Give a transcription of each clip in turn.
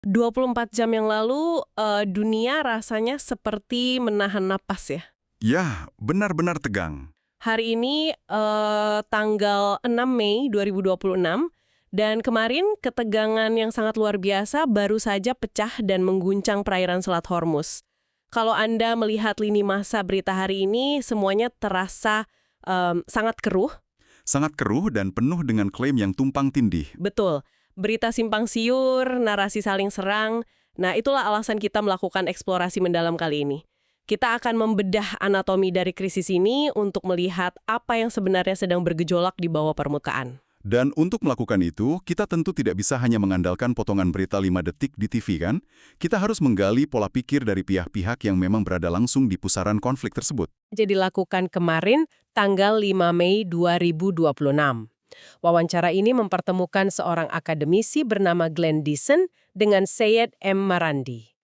24 jam yang lalu, dunia rasanya seperti menahan napas ya. Ya, benar-benar tegang. Hari ini tanggal 6 Mei 2026, dan kemarin ketegangan yang sangat luar biasa baru saja pecah dan mengguncang perairan Selat Hormuz. Kalau Anda melihat lini masa berita hari ini, semuanya terasa sangat keruh. Sangat keruh dan penuh dengan klaim yang tumpang tindih. Betul. Berita simpang siur, narasi saling serang. Nah, itulah alasan kita melakukan eksplorasi mendalam kali ini. Kita akan membedah anatomi dari krisis ini untuk melihat apa yang sebenarnya sedang bergejolak di bawah permukaan. Dan untuk melakukan itu, kita tentu tidak bisa hanya mengandalkan potongan berita 5 detik di TV kan? Kita harus menggali pola pikir dari pihak-pihak yang memang berada langsung di pusaran konflik tersebut. Jadi dilakukan kemarin, tanggal 5 Mei 2026. Wawancara ini mempertemukan seorang akademisi bernama Glenn Dixon dengan Syed M. Marandi.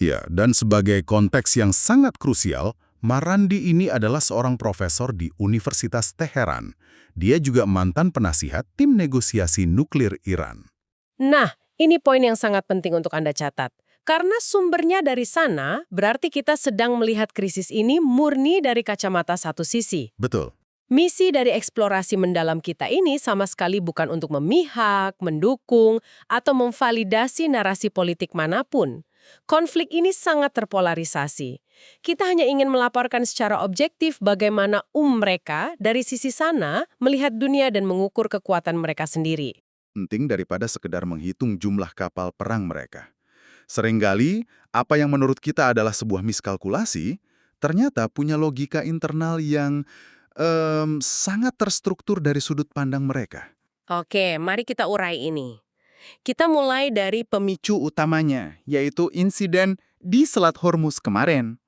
Ya, dan sebagai konteks yang sangat krusial, Marandi ini adalah seorang profesor di Universitas Teheran. Dia juga mantan penasihat tim negosiasi nuklir Iran. Nah, ini poin yang sangat penting untuk Anda catat. Karena sumbernya dari sana, berarti kita sedang melihat krisis ini murni dari kacamata satu sisi. Betul. Misi dari eksplorasi mendalam kita ini sama sekali bukan untuk memihak, mendukung, atau memvalidasi narasi politik manapun. Konflik ini sangat terpolarisasi. Kita hanya ingin melaporkan secara objektif bagaimana mereka dari sisi sana melihat dunia dan mengukur kekuatan mereka sendiri. Penting daripada sekedar menghitung jumlah kapal perang mereka. Seringkali, apa yang menurut kita adalah sebuah miskalkulasi, ternyata punya logika internal yang sangat terstruktur dari sudut pandang mereka. Oke, mari kita urai ini. Kita mulai dari Pemicu utamanya, yaitu insiden di Selat Hormuz kemarin.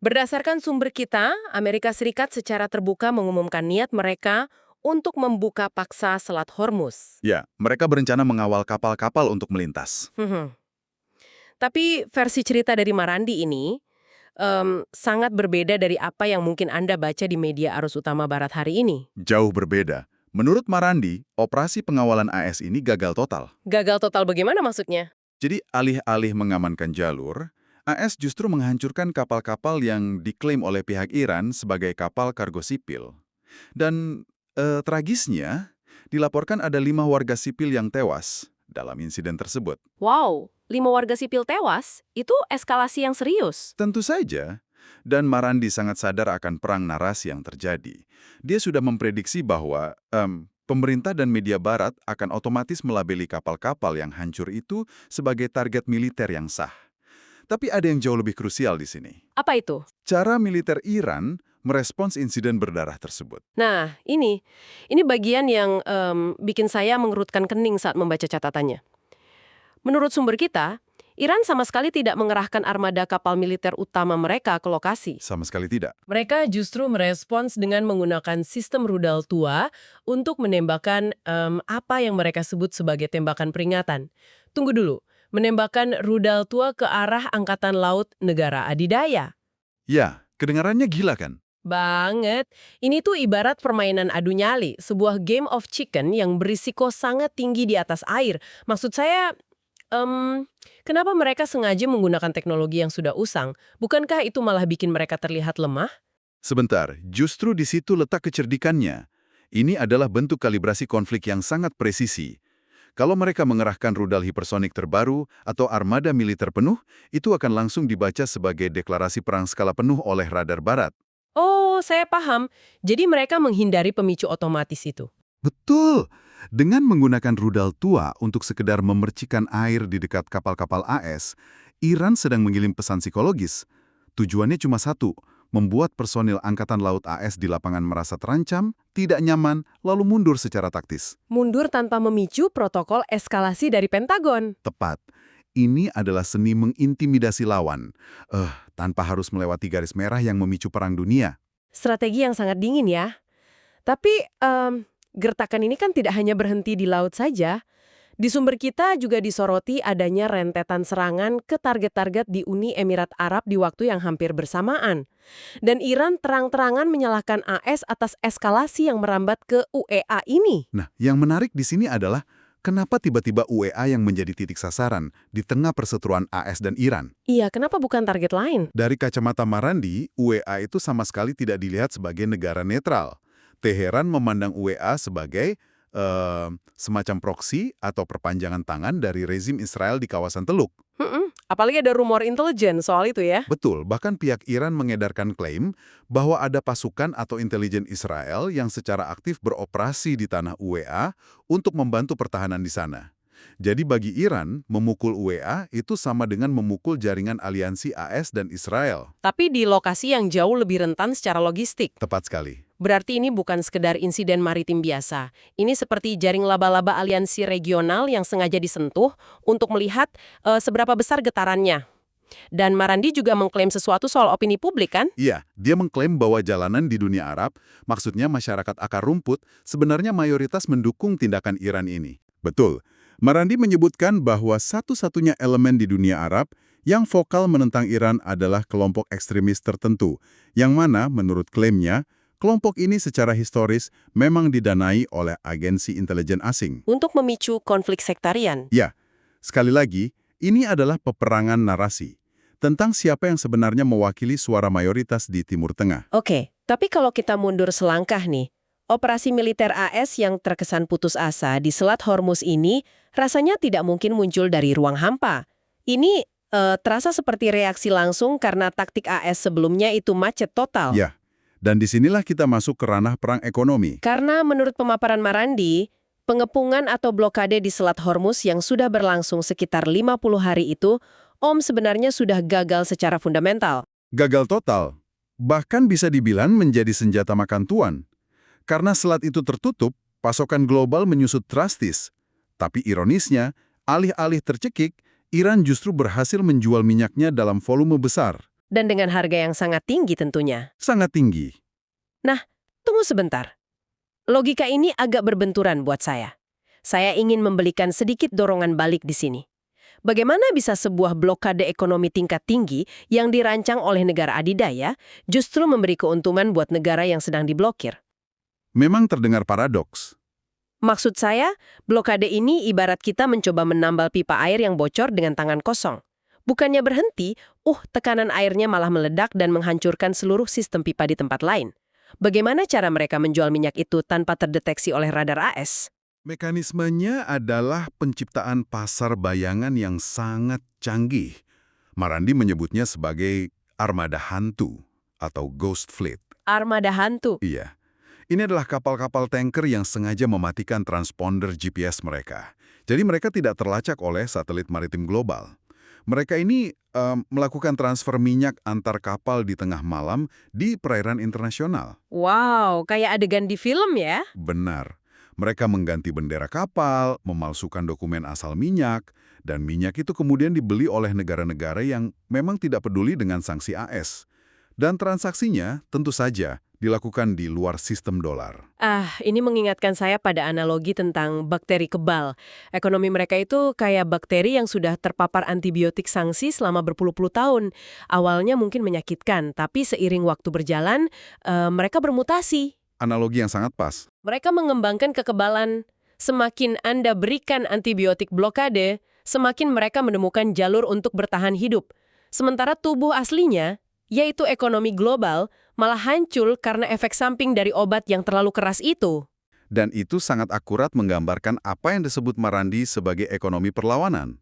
berdasarkan sumber kita, Amerika Serikat secara terbuka mengumumkan niat mereka untuk membuka paksa Selat Hormuz. Ya, mereka berencana mengawal kapal-kapal untuk melintas. Tapi versi cerita dari Marandi ini sangat berbeda dari apa yang mungkin Anda baca di media arus utama Barat hari ini. Jauh berbeda. Menurut Marandi, operasi pengawalan AS ini gagal total. Gagal total bagaimana maksudnya? Jadi alih-alih mengamankan jalur, AS justru menghancurkan kapal-kapal yang diklaim oleh pihak Iran sebagai kapal kargo sipil. Dan tragisnya, dilaporkan ada 5 warga sipil yang tewas dalam insiden tersebut. Wow, 5 warga sipil tewas? Itu eskalasi yang serius. Tentu saja, dan Marandi sangat sadar akan perang narasi yang terjadi. Dia sudah memprediksi bahwa pemerintah dan media barat akan otomatis melabeli kapal-kapal yang hancur itu sebagai target militer yang sah. Tapi ada yang jauh lebih krusial di sini. Apa itu? Cara militer Iran merespons insiden berdarah tersebut. Nah, ini bagian yang bikin saya mengerutkan kening saat membaca catatannya. Menurut sumber kita, Iran sama sekali tidak mengerahkan armada kapal militer utama mereka ke lokasi. Sama sekali tidak. Mereka justru merespons dengan menggunakan sistem rudal tua untuk menembakkan apa yang mereka sebut sebagai tembakan peringatan. Tunggu dulu, menembakkan rudal tua ke arah angkatan laut negara adidaya. Ya, kedengarannya gila kan? Banget. Ini tuh ibarat permainan adu nyali, sebuah game of chicken yang berisiko sangat tinggi di atas air. Maksud saya, kenapa mereka sengaja menggunakan teknologi yang sudah usang? Bukankah itu malah bikin mereka terlihat lemah? Sebentar, justru di situ letak kecerdikannya. Ini adalah bentuk kalibrasi konflik yang sangat presisi. Kalau mereka mengerahkan rudal hipersonik terbaru atau armada militer penuh, itu akan langsung dibaca sebagai deklarasi perang skala penuh oleh radar barat. Oh, saya paham. Jadi mereka menghindari pemicu otomatis itu. Betul! Dengan menggunakan rudal tua untuk sekedar memercikan air di dekat kapal-kapal AS, Iran sedang mengirim pesan psikologis. Tujuannya cuma satu, membuat personil Angkatan Laut AS di lapangan merasa terancam, tidak nyaman, lalu mundur secara taktis. Mundur tanpa memicu protokol eskalasi dari Pentagon. Tepat. Ini adalah seni mengintimidasi lawan, tanpa harus melewati garis merah yang memicu perang dunia. Strategi yang sangat dingin ya. Tapi gertakan ini kan tidak hanya berhenti di laut saja. Di sumber kita juga disoroti adanya rentetan serangan ke target-target di Uni Emirat Arab di waktu yang hampir bersamaan. Dan Iran terang-terangan menyalahkan AS atas eskalasi yang merambat ke UEA ini. Nah, yang menarik di sini adalah kenapa tiba-tiba UEA yang menjadi titik sasaran di tengah perseteruan AS dan Iran? Iya, kenapa bukan target lain? Dari kacamata Marandi, UEA itu sama sekali tidak dilihat sebagai negara netral. Teheran memandang UEA sebagai semacam proksi atau perpanjangan tangan dari rezim Israel di kawasan Teluk. Apalagi ada rumor intelijen soal itu ya. Betul, bahkan pihak Iran mengedarkan klaim bahwa ada pasukan atau intelijen Israel yang secara aktif beroperasi di tanah UEA untuk membantu pertahanan di sana. Jadi bagi Iran, memukul UEA itu sama dengan memukul jaringan aliansi AS dan Israel. Tapi di lokasi yang jauh lebih rentan secara logistik. Tepat sekali. Berarti ini bukan sekedar insiden maritim biasa. Ini seperti jaring laba-laba aliansi regional yang sengaja disentuh untuk melihat seberapa besar getarannya. Dan Marandi juga mengklaim sesuatu soal opini publik kan? Iya, dia mengklaim bahwa jalanan di dunia Arab, maksudnya masyarakat akar rumput, sebenarnya mayoritas mendukung tindakan Iran ini. Betul. Marandi menyebutkan bahwa satu-satunya elemen di dunia Arab yang vokal menentang Iran adalah kelompok ekstremis tertentu, yang mana, menurut klaimnya, kelompok ini secara historis memang didanai oleh agensi intelijen asing. Untuk memicu konflik sektarian. Ya, sekali lagi, ini adalah peperangan narasi tentang siapa yang sebenarnya mewakili suara mayoritas di Timur Tengah. Oke, tapi kalau kita mundur selangkah nih, operasi militer AS yang terkesan putus asa di Selat Hormuz ini rasanya tidak mungkin muncul dari ruang hampa. Ini terasa seperti reaksi langsung karena taktik AS sebelumnya itu macet total. Ya, dan disinilah kita masuk ke ranah perang ekonomi. Karena menurut pemaparan Marandi, pengepungan atau blokade di Selat Hormuz yang sudah berlangsung sekitar 50 hari itu, sebenarnya sudah gagal secara fundamental. Gagal total, bahkan bisa dibilang menjadi senjata makan tuan. Karena selat itu tertutup, pasokan global menyusut drastis. Tapi ironisnya, alih-alih tercekik, Iran justru berhasil menjual minyaknya dalam volume besar. Dan dengan harga yang sangat tinggi tentunya. Sangat tinggi. Nah, tunggu sebentar. Logika ini agak berbenturan buat saya. Saya ingin memberikan sedikit dorongan balik di sini. Bagaimana bisa sebuah blokade ekonomi tingkat tinggi yang dirancang oleh negara adidaya justru memberi keuntungan buat negara yang sedang diblokir? Memang terdengar paradoks. Maksud saya, blokade ini ibarat kita mencoba menambal pipa air yang bocor dengan tangan kosong. Bukannya berhenti, tekanan airnya malah meledak dan menghancurkan seluruh sistem pipa di tempat lain. Bagaimana cara mereka menjual minyak itu tanpa terdeteksi oleh radar AS? Mekanismenya adalah penciptaan pasar bayangan yang sangat canggih. Marandi menyebutnya sebagai armada hantu atau ghost fleet. Armada hantu. Iya. Ini adalah kapal-kapal tanker yang sengaja mematikan transponder GPS mereka. Jadi mereka tidak terlacak oleh satelit maritim global. Mereka ini melakukan transfer minyak antar kapal di tengah malam di perairan internasional. Wow, kayak adegan di film ya? Benar. Mereka mengganti bendera kapal, memalsukan dokumen asal minyak, dan minyak itu kemudian dibeli oleh negara-negara yang memang tidak peduli dengan sanksi AS. Dan transaksinya tentu saja dilakukan di luar sistem dolar. Ini mengingatkan saya pada analogi tentang bakteri kebal. Ekonomi mereka itu kayak bakteri yang sudah terpapar antibiotik sanksi selama berpuluh-puluh tahun. Awalnya mungkin menyakitkan, tapi seiring waktu berjalan, mereka bermutasi. Analogi yang sangat pas. Mereka mengembangkan kekebalan. Semakin Anda berikan antibiotik blokade, semakin mereka menemukan jalur untuk bertahan hidup. Sementara tubuh aslinya, yaitu ekonomi global, malah hancur karena efek samping dari obat yang terlalu keras itu. Dan itu sangat akurat menggambarkan apa yang disebut Marandi sebagai ekonomi perlawanan.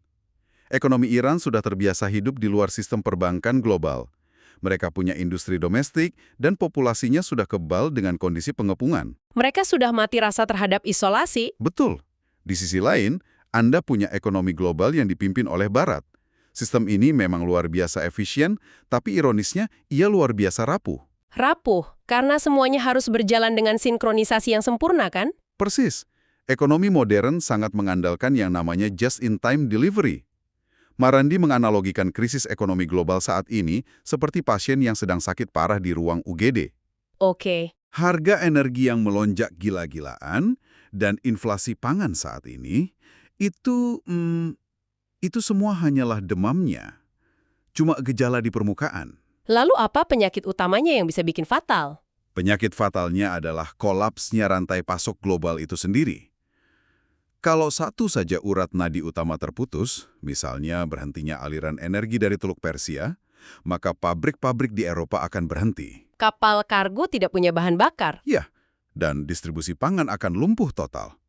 Ekonomi Iran sudah terbiasa hidup di luar sistem perbankan global. Mereka punya industri domestik dan populasinya sudah kebal dengan kondisi pengepungan. Mereka sudah mati rasa terhadap isolasi. Betul. Di sisi lain, Anda punya ekonomi global yang dipimpin oleh Barat. Sistem ini memang luar biasa efisien, tapi ironisnya ia luar biasa rapuh. Rapuh, karena semuanya harus berjalan dengan sinkronisasi yang sempurna kan? Persis. Ekonomi modern sangat mengandalkan yang namanya just-in-time delivery. Marandi menganalogikan krisis ekonomi global saat ini seperti pasien yang sedang sakit parah di ruang UGD. Oke. Harga energi yang melonjak gila-gilaan dan inflasi pangan saat ini, itu semua hanyalah demamnya. Cuma gejala di permukaan. Lalu apa penyakit utamanya yang bisa bikin fatal? Penyakit fatalnya adalah kolapsnya rantai pasok global itu sendiri. Kalau satu saja urat nadi utama terputus, misalnya berhentinya aliran energi dari Teluk Persia, maka pabrik-pabrik di Eropa akan berhenti. Kapal kargo tidak punya bahan bakar. Ya, dan distribusi pangan akan lumpuh total.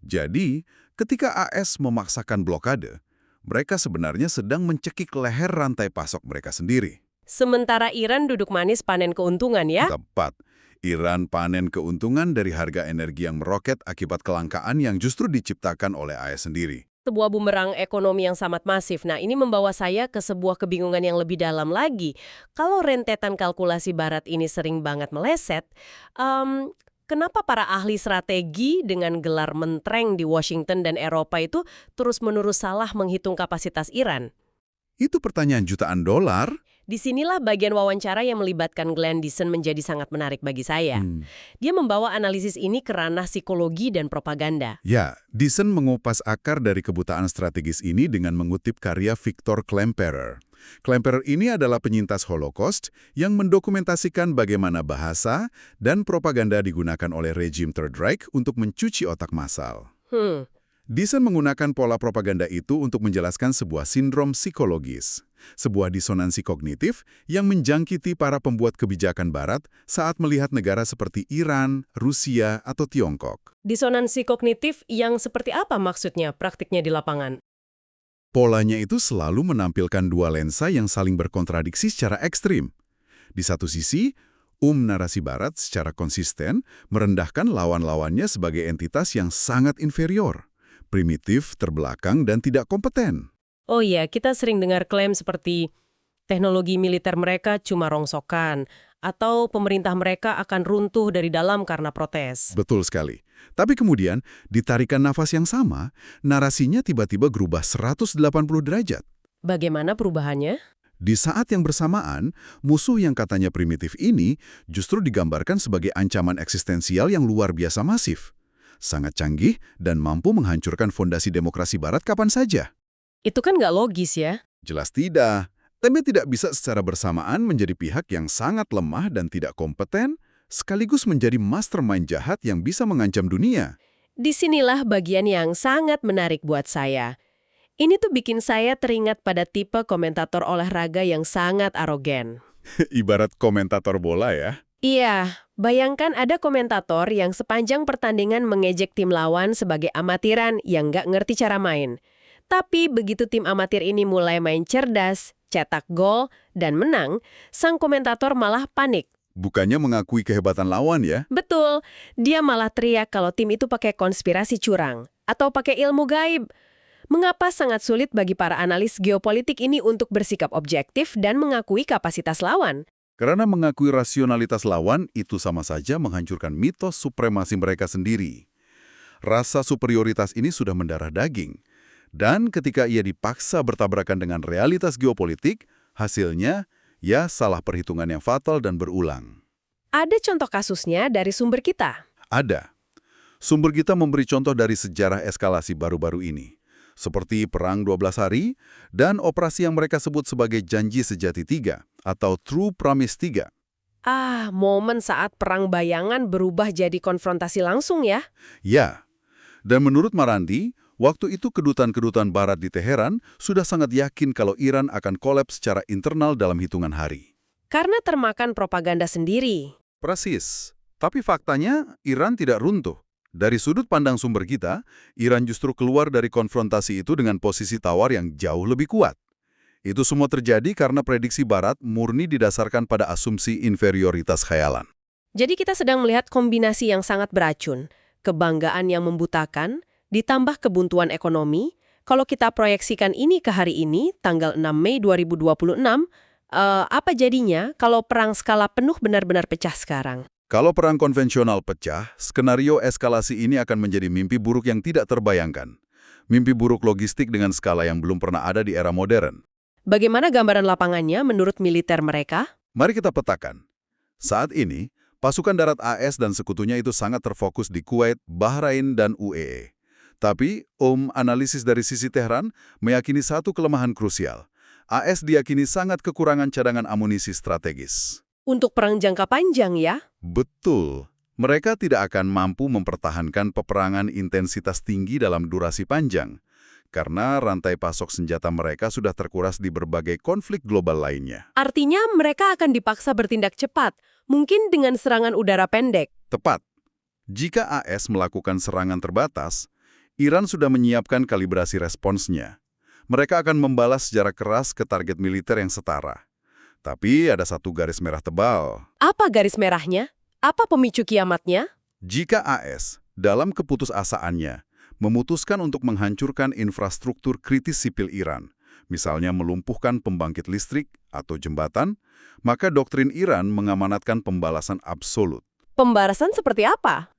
Jadi, ketika AS memaksakan blokade, mereka sebenarnya sedang mencekik leher rantai pasok mereka sendiri. Sementara Iran duduk manis panen keuntungan ya. Tepat. Iran panen keuntungan dari harga energi yang meroket akibat kelangkaan yang justru diciptakan oleh AS sendiri. Sebuah bumerang ekonomi yang sangat masif. Nah, ini membawa saya ke sebuah kebingungan yang lebih dalam lagi. Kalau rentetan kalkulasi Barat ini sering banget meleset, kenapa para ahli strategi dengan gelar mentereng di Washington dan Eropa itu terus-menerus salah menghitung kapasitas Iran? Itu pertanyaan jutaan dolar. Disinilah bagian wawancara yang melibatkan Glenn Dixon menjadi sangat menarik bagi saya. Dia membawa analisis ini ke ranah psikologi dan propaganda. Ya, Dixon mengupas akar dari kebutaan strategis ini dengan mengutip karya Victor Klemperer. Klemperer ini adalah penyintas Holocaust yang mendokumentasikan bagaimana bahasa dan propaganda digunakan oleh rejim Third Reich untuk mencuci otak massal. Dixon menggunakan pola propaganda itu untuk menjelaskan sebuah sindrom psikologis, sebuah disonansi kognitif yang menjangkiti para pembuat kebijakan Barat saat melihat negara seperti Iran, Rusia, atau Tiongkok. Disonansi kognitif yang seperti apa maksudnya praktiknya di lapangan? Polanya itu selalu menampilkan dua lensa yang saling berkontradiksi secara ekstrim. Di satu sisi, narasi Barat secara konsisten merendahkan lawan-lawannya sebagai entitas yang sangat inferior, primitif, terbelakang, dan tidak kompeten. Oh iya, kita sering dengar klaim seperti teknologi militer mereka cuma rongsokan, atau pemerintah mereka akan runtuh dari dalam karena protes. Betul sekali. Tapi kemudian, ditarikan nafas yang sama, narasinya tiba-tiba berubah 180 derajat. Bagaimana perubahannya? Di saat yang bersamaan, musuh yang katanya primitif ini justru digambarkan sebagai ancaman eksistensial yang luar biasa masif. Sangat canggih dan mampu menghancurkan fondasi demokrasi Barat kapan saja. Itu kan nggak logis ya? Jelas tidak. Tapi tidak bisa secara bersamaan menjadi pihak yang sangat lemah dan tidak kompeten, sekaligus menjadi mastermind jahat yang bisa mengancam dunia. Disinilah bagian yang sangat menarik buat saya. Ini tuh bikin saya teringat pada tipe komentator olahraga yang sangat arogan. Ibarat komentator bola ya. Iya, bayangkan ada komentator yang sepanjang pertandingan mengejek tim lawan sebagai amatiran yang nggak ngerti cara main. Tapi begitu tim amatir ini mulai main cerdas, cetak gol, dan menang, sang komentator malah panik. Bukannya mengakui kehebatan lawan ya? Betul, dia malah teriak kalau tim itu pakai konspirasi curang atau pakai ilmu gaib. Mengapa sangat sulit bagi para analis geopolitik ini untuk bersikap objektif dan mengakui kapasitas lawan? Karena mengakui rasionalitas lawan itu sama saja menghancurkan mitos supremasi mereka sendiri. Rasa superioritas ini sudah mendarah daging. Dan ketika ia dipaksa bertabrakan dengan realitas geopolitik, hasilnya ya salah perhitungan yang fatal dan berulang. Ada contoh kasusnya dari sumber kita? Ada. Sumber kita memberi contoh dari sejarah eskalasi baru-baru ini. Seperti Perang 12 Hari dan operasi yang mereka sebut sebagai Janji Sejati 3 atau True Promise 3. Momen saat perang bayangan berubah jadi konfrontasi langsung ya? Ya, dan menurut Marandi, waktu itu kedutaan-kedutaan Barat di Teheran sudah sangat yakin kalau Iran akan kolaps secara internal dalam hitungan hari. Karena termakan propaganda sendiri. Persis. Tapi faktanya, Iran tidak runtuh. Dari sudut pandang sumber kita, Iran justru keluar dari konfrontasi itu dengan posisi tawar yang jauh lebih kuat. Itu semua terjadi karena prediksi Barat murni didasarkan pada asumsi inferioritas khayalan. Jadi kita sedang melihat kombinasi yang sangat beracun. Kebanggaan yang membutakan, ditambah kebuntuan ekonomi. Kalau kita proyeksikan ini ke hari ini, tanggal 6 Mei 2026, apa jadinya kalau perang skala penuh benar-benar pecah sekarang? Kalau perang konvensional pecah, skenario eskalasi ini akan menjadi mimpi buruk yang tidak terbayangkan. Mimpi buruk logistik dengan skala yang belum pernah ada di era modern. Bagaimana gambaran lapangannya menurut militer mereka? Mari kita petakan. Saat ini, pasukan darat AS dan sekutunya itu sangat terfokus di Kuwait, Bahrain, dan UAE. Tapi, analisis dari sisi Tehran meyakini satu kelemahan krusial. AS diyakini sangat kekurangan cadangan amunisi strategis. Untuk perang jangka panjang ya? Betul. Mereka tidak akan mampu mempertahankan peperangan intensitas tinggi dalam durasi panjang, karena rantai pasok senjata mereka sudah terkuras di berbagai konflik global lainnya. Artinya mereka akan dipaksa bertindak cepat, mungkin dengan serangan udara pendek. Tepat. Jika AS melakukan serangan terbatas, Iran sudah menyiapkan kalibrasi responsnya. Mereka akan membalas secara keras ke target militer yang setara. Tapi ada satu garis merah tebal. Apa garis merahnya? Apa pemicu kiamatnya? Jika AS, dalam keputusasaannya, memutuskan untuk menghancurkan infrastruktur kritis sipil Iran, misalnya melumpuhkan pembangkit listrik atau jembatan, maka doktrin Iran mengamanatkan pembalasan absolut. Pembalasan seperti apa?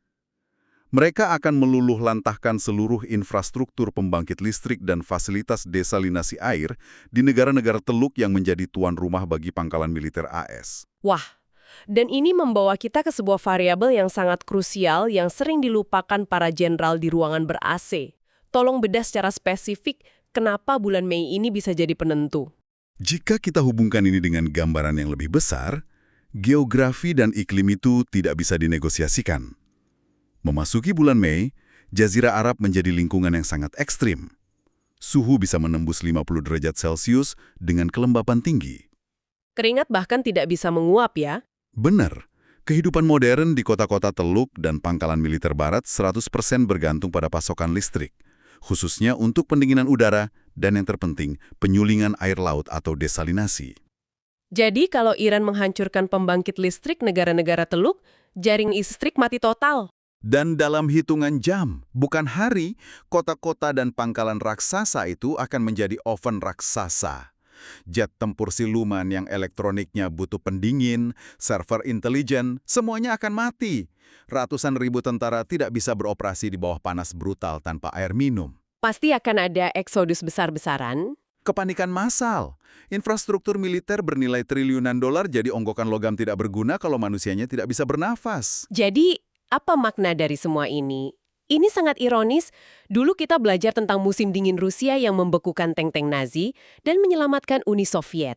Mereka akan meluluhlantahkan seluruh infrastruktur pembangkit listrik dan fasilitas desalinasi air di negara-negara teluk yang menjadi tuan rumah bagi pangkalan militer AS. Wah, dan ini membawa kita ke sebuah variabel yang sangat krusial yang sering dilupakan para jenderal di ruangan ber-AC. Tolong bedah secara spesifik kenapa bulan Mei ini bisa jadi penentu. Jika kita hubungkan ini dengan gambaran yang lebih besar, geografi dan iklim itu tidak bisa dinegosiasikan. Memasuki bulan Mei, Jazirah Arab menjadi lingkungan yang sangat ekstrim. Suhu bisa menembus 50 derajat Celcius dengan kelembapan tinggi. Keringat bahkan tidak bisa menguap ya. Benar, kehidupan modern di kota-kota teluk dan pangkalan militer barat 100% bergantung pada pasokan listrik, khususnya untuk pendinginan udara dan yang terpenting, penyulingan air laut atau desalinasi. Jadi kalau Iran menghancurkan pembangkit listrik negara-negara teluk, jaring listrik mati total. Dan dalam hitungan jam, bukan hari, kota-kota dan pangkalan raksasa itu akan menjadi oven raksasa. Jet tempur siluman yang elektroniknya butuh pendingin, server intelijen, semuanya akan mati. Ratusan ribu tentara tidak bisa beroperasi di bawah panas brutal tanpa air minum. Pasti akan ada eksodus besar-besaran. Kepanikan massal. Infrastruktur militer bernilai triliunan dolar jadi onggokan logam tidak berguna kalau manusianya tidak bisa bernafas. Jadi, apa makna dari semua ini? Ini sangat ironis, dulu kita belajar tentang musim dingin Rusia yang membekukan tank-tank Nazi dan menyelamatkan Uni Soviet.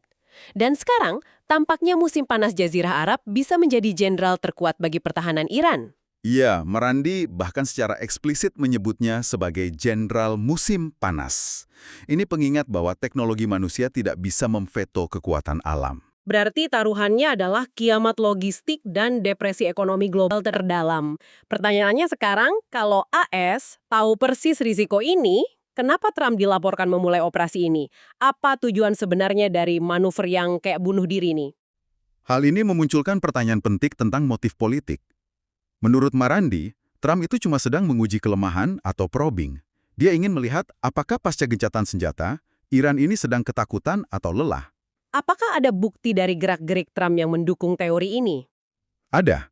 Dan sekarang, tampaknya musim panas Jazirah Arab bisa menjadi jenderal terkuat bagi pertahanan Iran. Iya, Marandi bahkan secara eksplisit menyebutnya sebagai jenderal musim panas. Ini pengingat bahwa teknologi manusia tidak bisa memveto kekuatan alam. Berarti taruhannya adalah kiamat logistik dan depresi ekonomi global terdalam. Pertanyaannya sekarang, kalau AS tahu persis risiko ini, kenapa Trump dilaporkan memulai operasi ini? Apa tujuan sebenarnya dari manuver yang kayak bunuh diri ini? Hal ini memunculkan pertanyaan penting tentang motif politik. Menurut Marandi, Trump itu cuma sedang menguji kelemahan atau probing. Dia ingin melihat apakah pasca gencatan senjata, Iran ini sedang ketakutan atau lelah. Apakah ada bukti dari gerak-gerik Trump yang mendukung teori ini? Ada.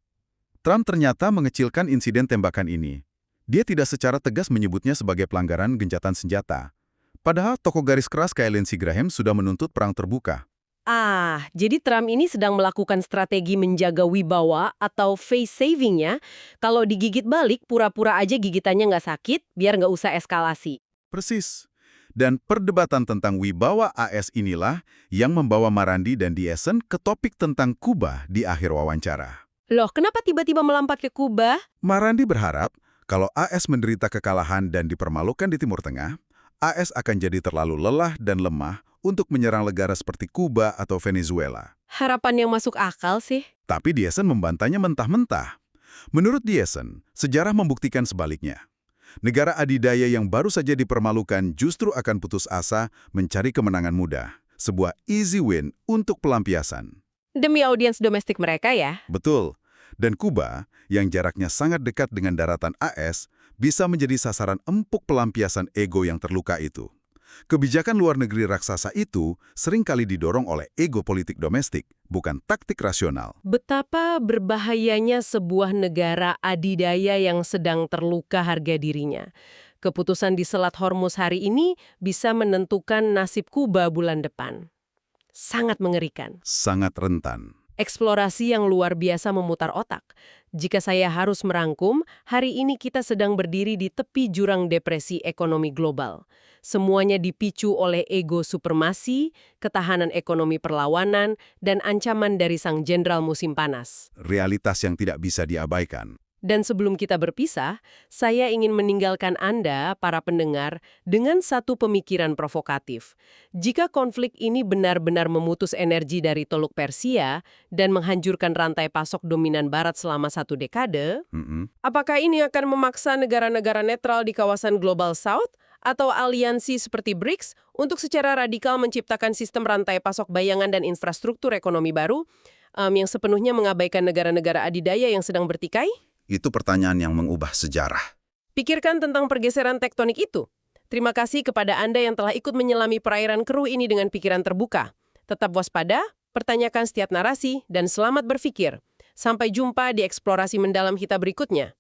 Trump ternyata mengecilkan insiden tembakan ini. Dia tidak secara tegas menyebutnya sebagai pelanggaran gencatan senjata. Padahal tokoh garis keras kayak Lindsey Graham sudah menuntut perang terbuka. Jadi Trump ini sedang melakukan strategi menjaga wibawa atau face saving-nya. Kalau digigit balik, pura-pura aja gigitannya nggak sakit, biar nggak usah eskalasi. Persis. Dan perdebatan tentang wibawa AS inilah yang membawa Marandi dan Diesen ke topik tentang Kuba di akhir wawancara. Loh, kenapa tiba-tiba melompat ke Kuba? Marandi berharap kalau AS menderita kekalahan dan dipermalukan di Timur Tengah, AS akan jadi terlalu lelah dan lemah untuk menyerang negara seperti Kuba atau Venezuela. Harapan yang masuk akal sih. Tapi Diesen membantahnya mentah-mentah. Menurut Diesen, sejarah membuktikan sebaliknya. Negara adidaya yang baru saja dipermalukan justru akan putus asa mencari kemenangan mudah. Sebuah easy win untuk pelampiasan. Demi audiens domestik mereka ya. Betul. Dan Kuba, yang jaraknya sangat dekat dengan daratan AS, bisa menjadi sasaran empuk pelampiasan ego yang terluka itu. Kebijakan luar negeri raksasa itu seringkali didorong oleh ego politik domestik, bukan taktik rasional. Betapa berbahayanya sebuah negara adidaya yang sedang terluka harga dirinya. Keputusan di Selat Hormuz hari ini bisa menentukan nasib Kuba bulan depan. Sangat mengerikan. Sangat rentan. Eksplorasi yang luar biasa memutar otak. Jika saya harus merangkum, hari ini kita sedang berdiri di tepi jurang depresi ekonomi global. Semuanya dipicu oleh ego supremasi, ketahanan ekonomi perlawanan, dan ancaman dari sang jenderal musim panas. Realitas yang tidak bisa diabaikan. Dan sebelum kita berpisah, saya ingin meninggalkan Anda, para pendengar, dengan satu pemikiran provokatif. Jika konflik ini benar-benar memutus energi dari Teluk Persia dan menghancurkan rantai pasok dominan Barat selama 1 dekade, apakah ini akan memaksa negara-negara netral di kawasan Global South atau aliansi seperti BRICS untuk secara radikal menciptakan sistem rantai pasok bayangan dan infrastruktur ekonomi baru yang sepenuhnya mengabaikan negara-negara adidaya yang sedang bertikai? Itu pertanyaan yang mengubah sejarah. Pikirkan tentang pergeseran tektonik itu. Terima kasih kepada Anda yang telah ikut menyelami perairan keruh ini dengan pikiran terbuka. Tetap waspada, pertanyakan setiap narasi, dan selamat berpikir. Sampai jumpa di eksplorasi mendalam kita berikutnya.